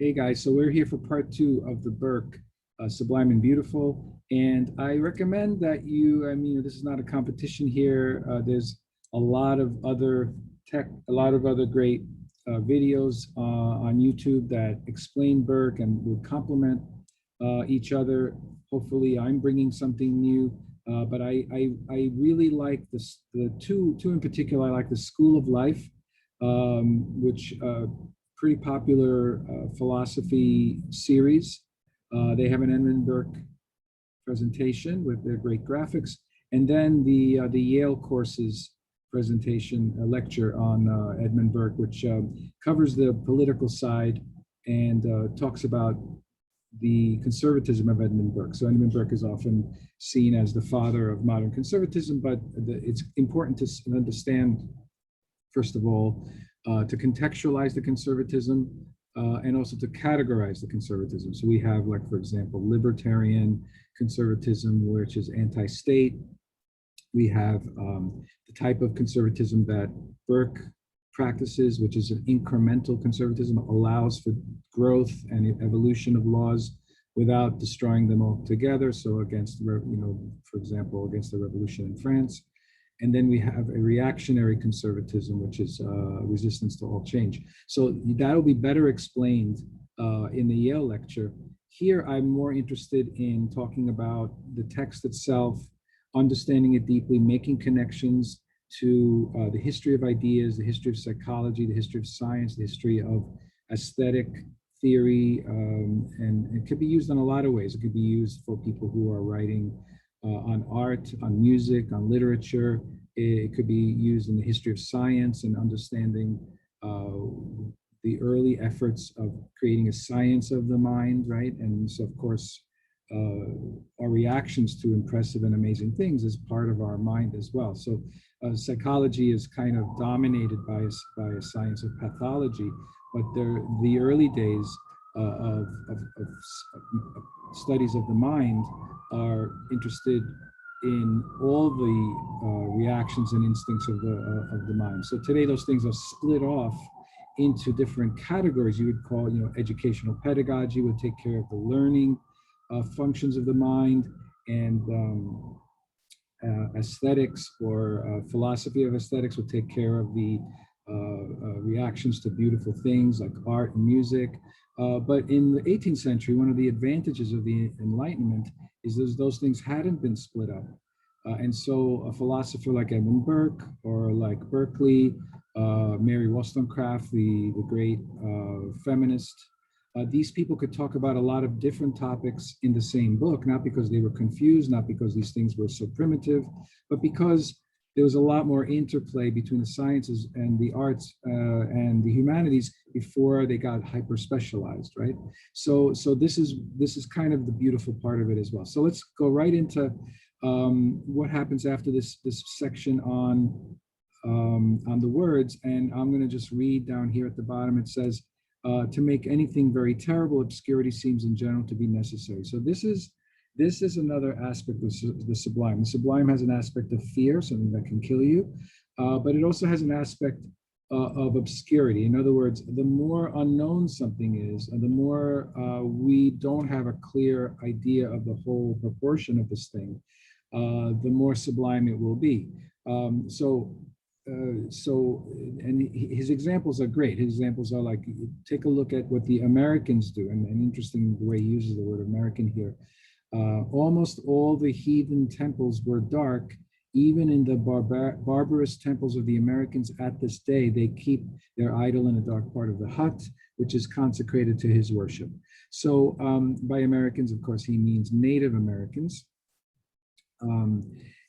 Hey guys, so we're here for part two of the Burke, Sublime and Beautiful. And I recommend that this is not a competition here. There's a lot of other a lot of other great videos on YouTube that explain Burke and would complement each other. Hopefully I'm bringing something new. But I really like the two in particular. I like the School of Life, which pretty popular philosophy series. They have an Edmund Burke presentation with their great graphics, and then the Yale courses presentation, a lecture on Edmund Burke, which covers the political side and talks about the conservatism of Edmund Burke. So Edmund Burke is often seen as the father of modern conservatism, but it's important to understand, first of all, to contextualize the conservatism and also to categorize the conservatism. So we have, like, for example, libertarian conservatism, which is anti-state. We have the type of conservatism that Burke practices, which is an incremental conservatism, allows for growth and evolution of laws without destroying them altogether. So against, for example, against the revolution in France. And then we have a reactionary conservatism, which is resistance to all change. So that'll be better explained in the Yale lecture. Here, I'm more interested in talking about the text itself, understanding it deeply, making connections to the history of ideas, the history of psychology, the history of science, the history of aesthetic theory, and it could be used in a lot of ways. It could be used for people who are writing on art, on music, on literature. It could be used in the history of science and understanding the early efforts of creating a science of the mind, right? And so, of course, our reactions to impressive and amazing things is part of our mind as well. So psychology is kind of dominated by a science of pathology, but the early days of studies of the mind are interested in all the reactions and instincts of the mind. So today those things are split off into different categories. You would call, educational pedagogy would take care of the learning functions of the mind, and aesthetics or philosophy of aesthetics would take care of the reactions to beautiful things like art and music. But in the 18th century, one of the advantages of the Enlightenment is those things hadn't been split up. And so a philosopher like Edmund Burke or like Berkeley, Mary Wollstonecraft, the great feminist, these people could talk about a lot of different topics in the same book, not because they were confused, not because these things were so primitive, but because there was a lot more interplay between the sciences and the arts and the humanities before they got hyper-specialized, right? So this is kind of the beautiful part of it as well. So let's go right into what happens after this section on the words, and I'm going to just read down here at the bottom. It says, to make anything very terrible, obscurity seems in general to be necessary. So this is another aspect of the sublime. The sublime has an aspect of fear, something that can kill you, but it also has an aspect of obscurity. In other words, the more unknown something is, and the more we don't have a clear idea of the whole proportion of this thing, the more sublime it will be. And his examples are great. His examples are like, take a look at what the Americans do, and interesting the way he uses the word American here. Almost all the heathen temples were dark. Even in the barbarous temples of the Americans at this day, they keep their idol in a dark part of the hut, which is consecrated to his worship. So by Americans, of course, he means Native Americans.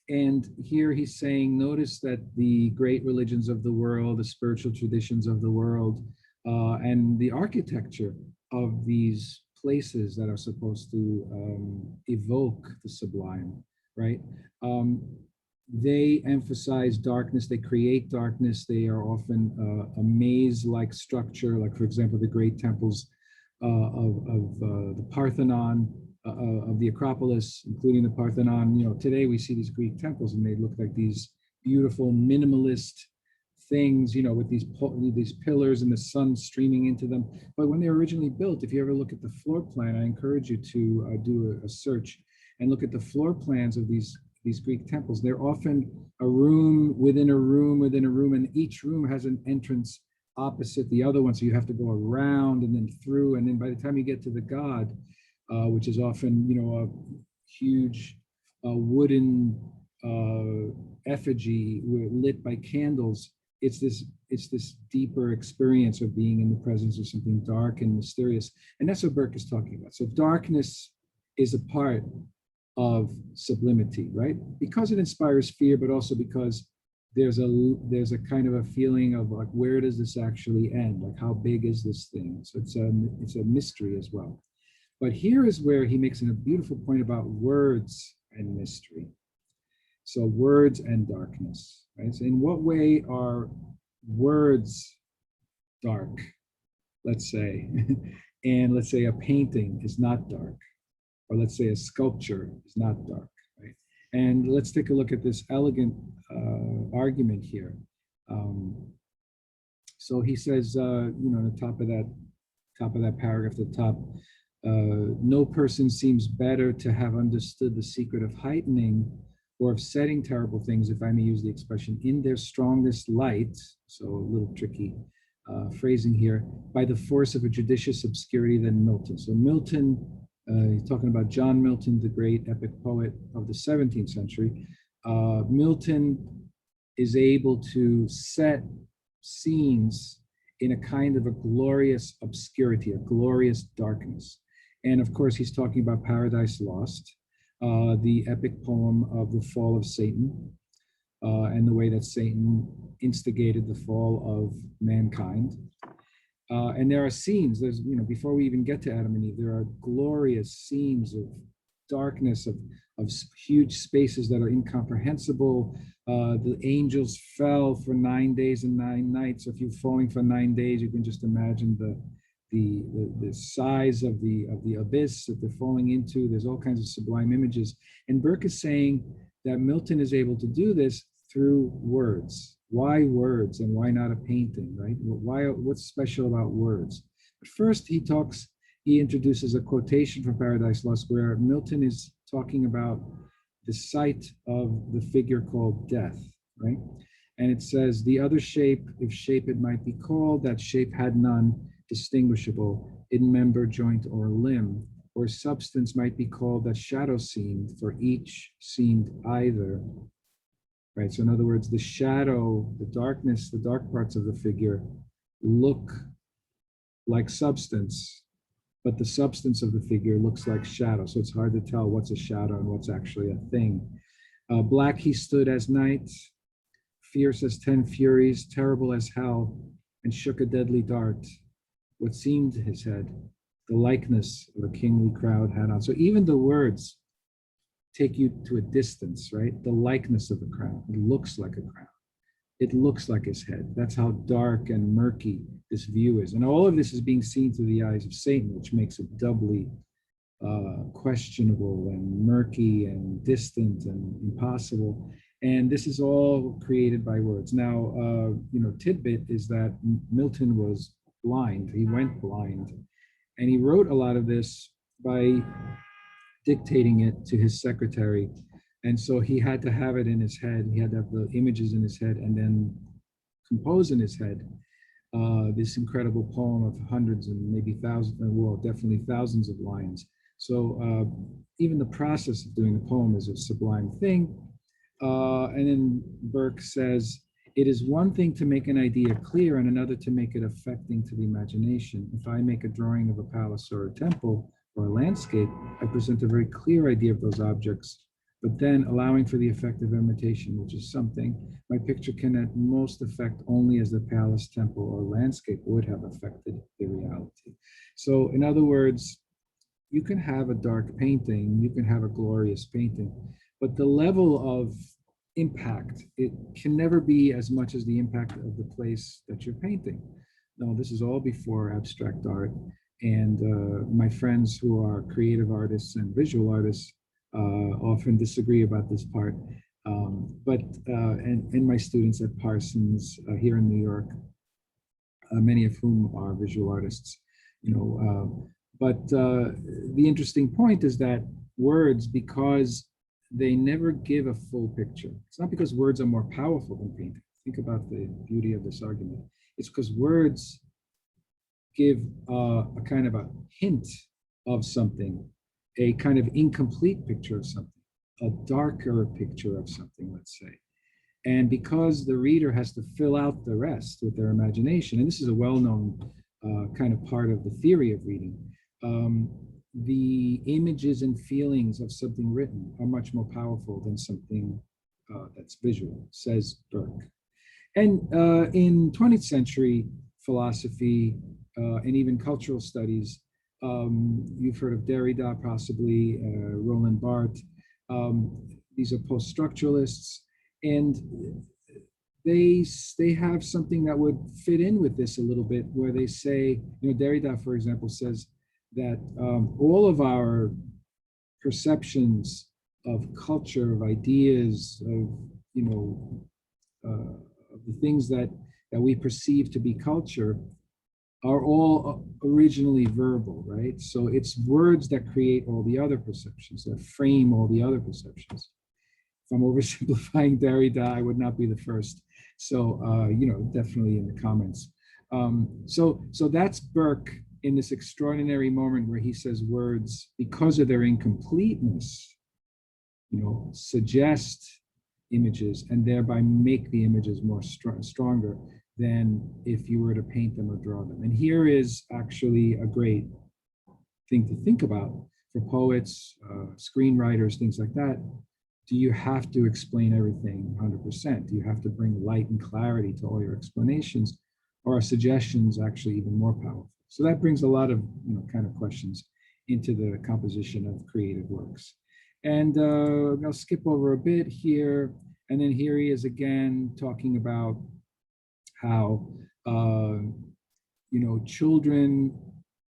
And here he's saying, notice that the great religions of the world, the spiritual traditions of the world, and the architecture of these places that are supposed to evoke the sublime, right? They emphasize darkness, they create darkness, they are often a maze-like structure, like, for example, the great temples of the Parthenon, of the Acropolis, including the Parthenon. Today we see these Greek temples and they look like these beautiful minimalist things, you know, with these pillars and the sun streaming into them. But when they were originally built, if you ever look at the floor plan, I encourage you to do a search and look at the floor plans of these Greek temples. They're often a room within a room within a room, and each room has an entrance opposite the other one. So you have to go around and then through, and then by the time you get to the god, which is often, you know, a huge wooden effigy lit by candles, it's this deeper experience of being in the presence of something dark and mysterious. And that's what Burke is talking about. So darkness is a part of sublimity, right? Because it inspires fear, but also because there's a kind of a feeling of like, where does this actually end? Like, how big is this thing? So it's a mystery as well. But here is where he makes a beautiful point about words and mystery. So words and darkness, right? So in what way are words dark, let's say, and let's say a painting is not dark, or let's say a sculpture is not dark, right? And let's take a look at this elegant argument here. So he says, you know, on the top of that paragraph, the top, no person seems better to have understood the secret of heightening or of setting terrible things, if I may use the expression, in their strongest light, so a little tricky phrasing here, by the force of a judicious obscurity than Milton. So Milton, he's talking about John Milton, the great epic poet of the 17th century. Milton is able to set scenes in a kind of a glorious obscurity, a glorious darkness. And of course, he's talking about Paradise Lost, the epic poem of the fall of Satan, and the way that Satan instigated the fall of mankind. And there are scenes, there's, you know, before we even get to Adam and Eve, there are glorious scenes of darkness, of huge spaces that are incomprehensible. The angels fell for 9 days and 9 nights. So if you're falling for 9 days, you can just imagine the size of the abyss that they're falling into. There's all kinds of sublime images. And Burke is saying that Milton is able to do this through words. Why words and why not a painting, right? What's special about words? But first he introduces a quotation from Paradise Lost where Milton is talking about the sight of the figure called death, right? And it says, the other shape, if shape it might be called, that shape had none distinguishable in member, joint, or limb, or substance might be called that shadow seemed, for each seemed either. Right, so in other words, the shadow, the darkness, the dark parts of the figure look like substance, but the substance of the figure looks like shadow. So it's hard to tell what's a shadow and what's actually a thing. Black he stood as night, fierce as 10 furies, terrible as hell, and shook a deadly dart. What seemed his head, the likeness of a kingly crowd had on. So even the words take you to a distance, right? The likeness of the crown. It looks like a crown. It looks like his head. That's how dark and murky this view is. And all of this is being seen through the eyes of Satan, which makes it doubly questionable and murky and distant and impossible. And this is all created by words. Now, you know, tidbit is that Milton was blind. He went blind. And he wrote a lot of this by dictating it to his secretary. And so he had to have it in his head. He had to have the images in his head and then compose in his head this incredible poem of hundreds and maybe thousands, well, definitely thousands of lines. So even the process of doing a poem is a sublime thing. And then Burke says, it is one thing to make an idea clear and another to make it affecting to the imagination. If I make a drawing of a palace or a temple or a landscape, I present a very clear idea of those objects, but then allowing for the effect of imitation, which is something, my picture can at most affect only as the palace, temple, or landscape would have affected the reality. So in other words, you can have a dark painting, you can have a glorious painting, but the level of impact, it can never be as much as the impact of the place that you're painting. No, this is all before abstract art. And my friends who are creative artists and visual artists often disagree about this part. And my students at Parsons here in New York, many of whom are visual artists, the interesting point is that words, because they never give a full picture. It's not because words are more powerful than painting. Think about the beauty of this argument. It's because words give a kind of a hint of something, a kind of incomplete picture of something, a darker picture of something, let's say. And because the reader has to fill out the rest with their imagination, and this is a well-known kind of part of the theory of reading, the images and feelings of something written are much more powerful than something that's visual, says Burke. And in 20th century philosophy and even cultural studies, you've heard of Derrida, possibly, Roland Barthes. These are post-structuralists, and they have something that would fit in with this a little bit, where they say, Derrida, for example, says that all of our perceptions of culture, of ideas, of the things that we perceive to be culture are all originally verbal, right? So it's words that create all the other perceptions, that frame all the other perceptions. If I'm oversimplifying Derrida, I would not be the first. So, definitely in the comments. So that's Burke in this extraordinary moment where he says words, because of their incompleteness, suggest images and thereby make the images more stronger than if you were to paint them or draw them. And here is actually a great thing to think about for poets, screenwriters, things like that. Do you have to explain everything 100%? Do you have to bring light and clarity to all your explanations? Or are suggestions actually even more powerful? So that brings a lot of kind of questions into the composition of creative works. And I'll skip over a bit here. And then here he is again talking about how children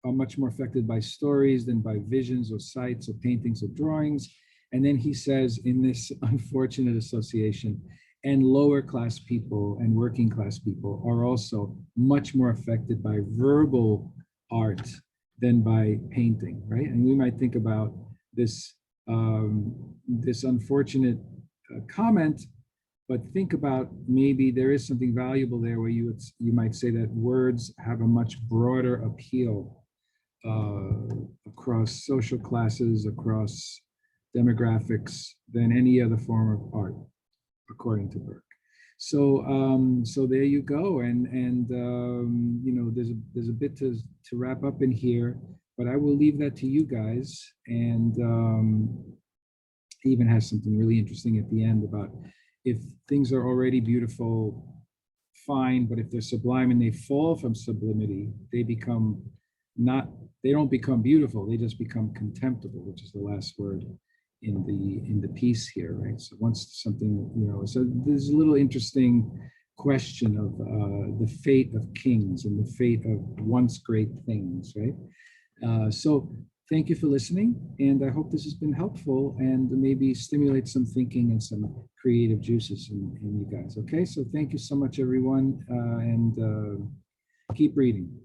are much more affected by stories than by visions or sights or paintings or drawings. And then he says, in this unfortunate association, and lower class people and working class people are also much more affected by verbal art than by painting, right? And we might think about this, this unfortunate comment, but think about maybe there is something valuable there where you might say that words have a much broader appeal across social classes, across demographics than any other form of art, according to Burke. So so there you go, and there's a bit to wrap up in here, but I will leave that to you guys. And he even has something really interesting at the end about if things are already beautiful, fine, but if they're sublime and they fall from sublimity, they don't become beautiful, they just become contemptible, which is the last word in the piece here, right? So once something, so there's a little interesting question of the fate of kings and the fate of once great things, right? So thank you for listening, and I hope this has been helpful and maybe stimulate some thinking and some creative juices in you guys, okay? So thank you so much, everyone, and keep reading.